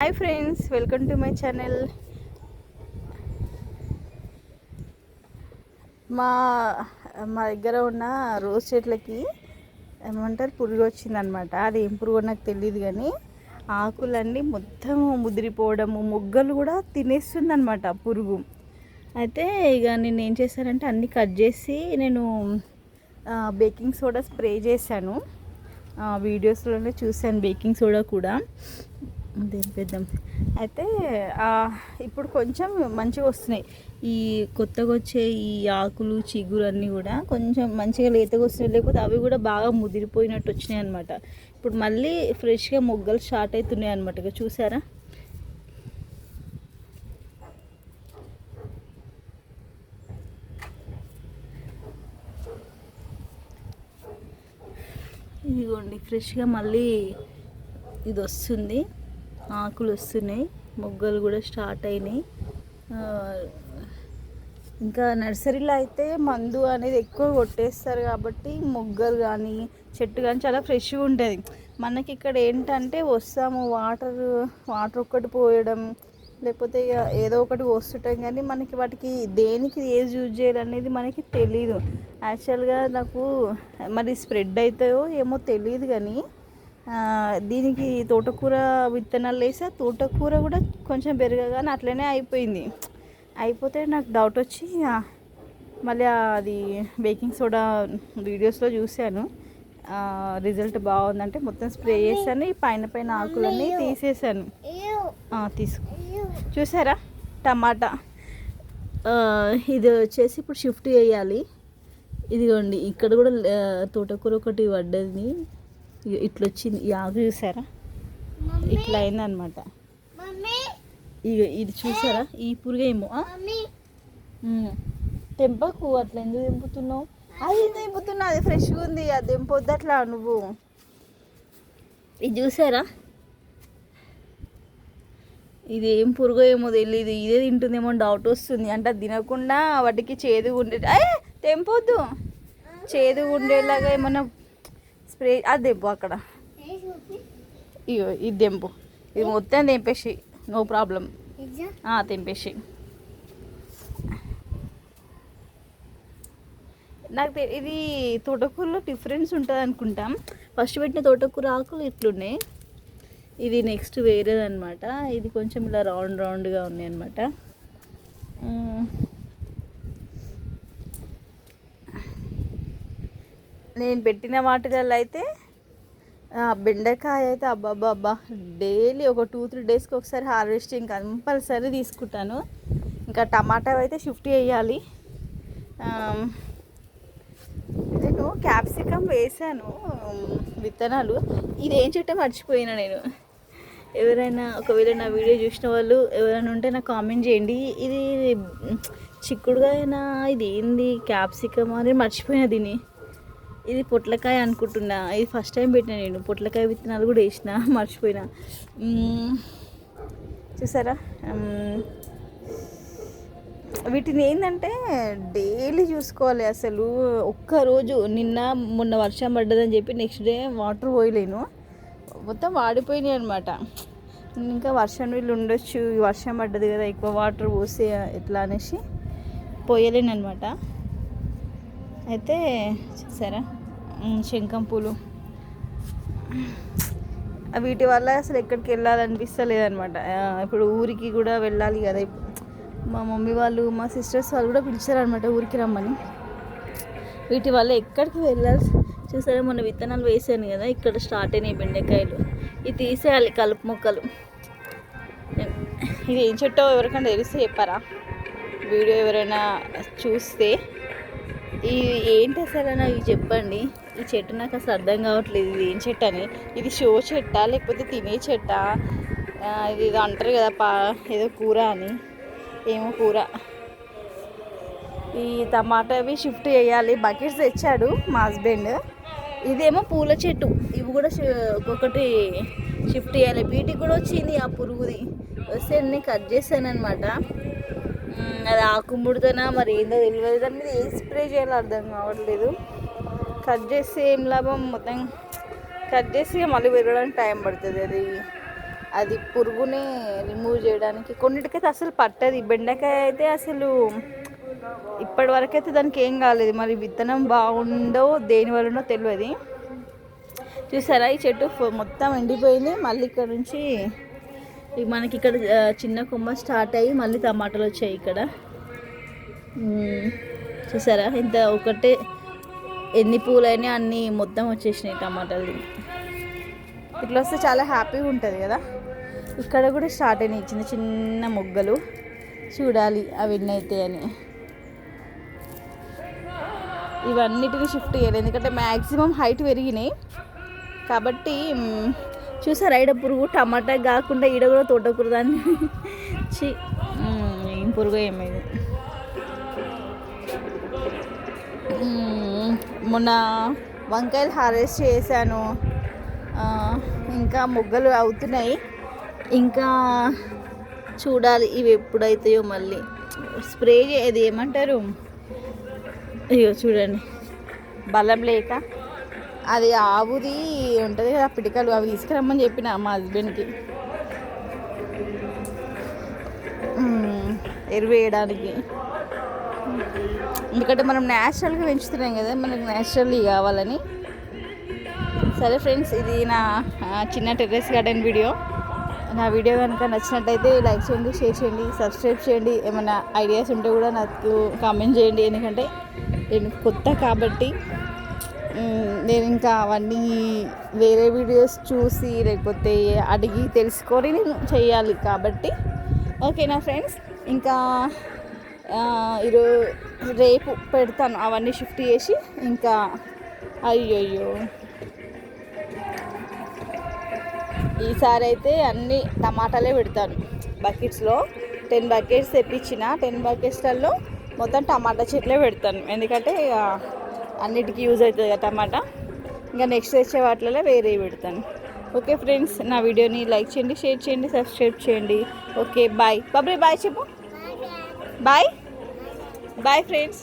Hi friends, welcome to my channel. మా మా దగ్గర ఉన్న రోజ్ చెట్లకి ఏమంటారు పురుగు వచ్చిందనమాట. అది ఏం పురుగు నాకు తెలియదు, కానీ ఆకులన్నీ మొత్తం ముదిరిపోవడము, మొగ్గలు కూడా తినేస్తుంది అనమాట పురుగు. అయితే ఇక నేను ఏం చేశానంటే అన్నీ కట్ చేసి నేను బేకింగ్ సోడా స్ప్రే చేశాను. వీడియోస్లోనే చూశాను బేకింగ్ సోడా కూడా దింపేద్దాం. అయితే ఇప్పుడు కొంచెం మంచిగా వస్తున్నాయి. ఈ కొత్తగా వచ్చే ఈ ఆకులు చిగురు అన్నీ కూడా కొంచెం మంచిగా లేతగా వస్తున్నాయి, లేకపోతే అవి కూడా బాగా ముదిరిపోయినట్టు వచ్చినాయి అనమాట. ఇప్పుడు మళ్ళీ ఫ్రెష్గా మొగ్గలు స్టార్ట్ అవుతున్నాయి అనమాట. ఇక చూసారా, ఇదిగోండి ఫ్రెష్గా మళ్ళీ ఇది వస్తుంది, ఆకులు వస్తున్నాయి, మొగ్గలు కూడా స్టార్ట్ అయినాయి. ఇంకా నర్సరీలో అయితే మందు అనేది ఎక్కువ కొట్టేస్తారు కాబట్టి మొగ్గలు కానీ చెట్టు కానీ చాలా ఫ్రెష్గా ఉంటుంది. మనకి ఇక్కడ ఏంటంటే వస్తాము వాటర్ ఒక్కటి పోయడం, లేకపోతే ఇక ఏదో ఒకటి వస్తుంటాం, కానీ మనకి వాటికి దేనికి ఏది యూజ్ చేయాలనేది మనకి తెలీదు. యాక్చువల్గా నాకు మరి స్ప్రెడ్ అవుతాయో ఏమో తెలియదు, కానీ దీనికి తోటకూర విత్తనాలు వేసి ఆ తోటకూర కూడా కొంచెం పెరగగానే అట్లనే అయిపోతే నాకు డౌట్ వచ్చి మళ్ళీ అది బేకింగ్ సోడా వీడియోస్లో చూశాను. రిజల్ట్ బాగుందంటే మొత్తం స్ప్రే చేశాను, ఈ పైన ఆకులన్నీ తీసేసాను. చూసారా టమాటా. ఇది వచ్చేసి ఇప్పుడు షిఫ్ట్ చేయాలి. ఇదిగోండి ఇక్కడ కూడా తోటకూర ఒకటి పడ్డది, ఇట్లా వచ్చింది. ఈ ఆకు చూసారా, ఇట్లా అయిందనమాట. ఇక ఇది చూసారా, ఈ పురుగేమో తెంపకు, అట్లా ఎందుకు తెంపుతున్నావు? అది తెంపుతున్నా, అది ఫ్రెష్గా ఉంది, అది తెంపొద్దు అట్లా నువ్వు. ఇది చూసారా, ఇది ఏం పురుగో ఏమో తెలియదు, ఇదే తింటుందేమో డౌట్ వస్తుంది. అంటే అది తినకుండా వాటికి చేదుగా ఉండే, తెంపొద్దు, చేదుగా ఉండేలాగా ఏమన్నా స్ప్రే అది దెంపు అక్కడ. ఇగో ఇది దెంపు, ఇది మొత్తం తెంపేసి, నో ప్రాబ్లం, తెంపేసి. నాకు ఇది తోటకూరలో డిఫరెన్స్ ఉంటుంది అనుకుంటాం. ఫస్ట్ పెట్టిన తోటకూర ఆకులు ఇట్లున్నాయి, ఇది నెక్స్ట్ వేరేదనమాట. ఇది కొంచెం ఇలా రౌండ్గా ఉన్నాయి అనమాట. నేను పెట్టిన వాటిలలో అయితే బెండకాయ అయితే అబ్బాబ్బా డైలీ ఒక 2-3 డేస్కి ఒకసారి హార్వెస్టింగ్ కంపల్సరీ తీసుకుంటాను. ఇంకా టమాటా అయితే షిఫ్ట్ చేయాలి. నేను క్యాప్సికమ్ వేసాను విత్తనాలు. ఇది ఏం చెట్టు మర్చిపోయినా నేను. ఎవరైనా ఒకవేళ నా వీడియో చూసిన వాళ్ళు ఎవరైనా ఉంటే నాకు కామెంట్ చేయండి. ఇది చిక్కుడుగా అయినా ఇది ఏంది క్యాప్సికమ్ అని మర్చిపోయినా. దీన్ని ఇది పొట్లకాయ అనుకుంటున్నా. ఇది ఫస్ట్ టైం పెట్టినా నేను. పొట్లకాయ విత్తనాలు కూడా వేసిన, మర్చిపోయినా. చూసారా, వీటిని ఏంటంటే డైలీ చూసుకోవాలి. అసలు ఒక్కరోజు మొన్న వర్షం పడ్డదని చెప్పి నెక్స్ట్ డే వాటర్ పోయలేను, మొత్తం వాడిపోయినాయి అనమాట. ఇంకా వర్షం నీళ్ళు ఉండొచ్చు, వర్షం పడ్డది కదా ఎక్కువ వాటర్ పోస్తే ఎట్లా అనేసి పోయలేను అనమాట. అయితే చూసారా శంఖం పూలు, వీటి వల్ల అసలు ఎక్కడికి వెళ్ళాలనిపిస్తలేదనమాట. ఇప్పుడు ఊరికి కూడా వెళ్ళాలి కదా, మా మమ్మీ వాళ్ళు మా సిస్టర్స్ వాళ్ళు కూడా పిలిచారనమాట ఊరికి రమ్మని. వీటి వల్ల ఎక్కడికి వెళ్ళాలి. చూసారా మొన్న విత్తనాలు వేసాను కదా, ఇక్కడ స్టార్ట్ అయినాయి బెండకాయలు. ఇది తీసేయాలి, కలుపు మొక్కలు. ఇది ఏం చెట్టో ఎవరికైనా తెలిస్తే చెప్పారా, వీడియో ఎవరైనా చూస్తే. ఇది ఏంటి అసలు నాకు చెప్పండి. ఈ చెట్టు నాకు అసలు అర్థం కావట్లేదు, ఇది ఏం చెట్టు అని. ఇది షో చెట్టా లేకపోతే తినే చెట్టా? ఇది అంటారు కదా ఏదో కూర అని, ఏమో కూర. ఈ టమాటా అవి షిఫ్ట్ చేయాలి. బకెట్స్ తెచ్చాడు మా హస్బెండ్. ఇదేమో పూల చెట్టు, ఇవి కూడా ఒక్కొక్కటి షిఫ్ట్ చేయాలి. వీటికి కూడా వచ్చింది ఆ పురుగుది, వస్తే అన్నీ కట్ చేశాను అనమాట. అది ఆకుముడితోనా మరి ఏందో తెలియదు, దాని మీద ఏ స్ప్రే చేయాలో అర్థం కావట్లేదు. కట్ చేస్తే ఏం లాభం, మొత్తం కట్ చేసి మళ్ళీ పెరగడానికి టైం పడుతుంది. అది అది పురుగుని రిమూవ్ చేయడానికి. కొన్నిటికైతే అసలు పట్టది. బెండకాయ అయితే అసలు ఇప్పటి వరకు అయితే దానికి ఏం కాలేదు. మరి విత్తనం బాగుందో దేని వలనో తెలియదు. చూసారా ఈ చెట్టు మొత్తం ఎండిపోయింది. మళ్ళీ ఇక్కడ నుంచి మనకి ఇక్కడ చిన్న కొమ్మ స్టార్ట్ అయ్యి మళ్ళీ టమాటాలు వచ్చాయి ఇక్కడ. చూసారా ఇంత ఒకటే ఎన్ని పూలైనా అన్నీ మొత్తం వచ్చేసినాయి టమాటాలు. ఇట్లా వస్తే చాలా హ్యాపీగా ఉంటుంది కదా. ఇక్కడ కూడా స్టార్ట్ అయినాయి చిన్న చిన్న మొగ్గలు. చూడాలి అవి ఎన్ని అవుతాయి అని. ఇవన్నిటిని షిఫ్ట్ చేయాలి ఎందుకంటే మ్యాక్సిమం హైట్ పెరిగినాయి కాబట్టి. చూసారా ఈడ పురుగు టమాటా కాకుండా ఈడ కూడా తోటకూర దాన్ని ఏం పురుగు ఏమైంది. మొన్న వంకాయలు హార్వెస్ట్ చేశాను. ఇంకా మొగ్గలు అవుతున్నాయి. ఇంకా చూడాలి ఇవి ఎప్పుడైతాయో. మళ్ళీ స్ప్రే అది ఏమంటారు, అయ్యో చూడండి బలం లేక అది ఆవుది ఉంటుంది కదా పిటికలు, అవి తీసుకురమ్మని చెప్పిన మా హస్బెండ్కి ఎరువు వేయడానికి. ఎందుకంటే మనం న్యాచురల్గా పెంచుతున్నాం కదా, మనకు న్యాచురల్లీ కావాలని. సరే ఫ్రెండ్స్, ఇది నా చిన్న టెర్రస్ గార్డెన్ వీడియో. నా వీడియో కనుక నచ్చినట్టయితే లైక్ చేయండి, షేర్ చేయండి, సబ్స్క్రైబ్ చేయండి. ఏమైనా ఐడియాస్ ఉంటే కూడా నాకు కామెంట్ చేయండి. ఎందుకంటే నేను కొత్త కాబట్టి నేను ఇంకా అవన్నీ వేరే వీడియోస్ చూసి లేకపోతే అడిగి తెలుసుకొని నేను చేయాలి కాబట్టి. ఓకేనా ఫ్రెండ్స్, ఇంకా రేపు పెడతాను అవన్నీ షిఫ్ట్ చేసి. ఇంకా అయ్యయ్యో ఈసారి అయితే అన్ని టమాటాలే పెడతాను బకెట్స్లో. 10 బకెట్స్ తెప్పించిన. 10 బకెట్స్లలో మొత్తం టమాటా చెట్లే పెడతాను. ఎందుకంటే అన్నిటికీ యూజ్ అవుతుంది కదా టమాటా. ఇంకా నెక్స్ట్ వచ్చే వాటిలో వేరే పెడతాను. ఓకే ఫ్రెండ్స్, నా వీడియోని లైక్ చేయండి, షేర్ చేయండి, సబ్స్క్రైబ్ చేయండి. Okay bye. బాయ్ చెప్పు. Bye bye friends.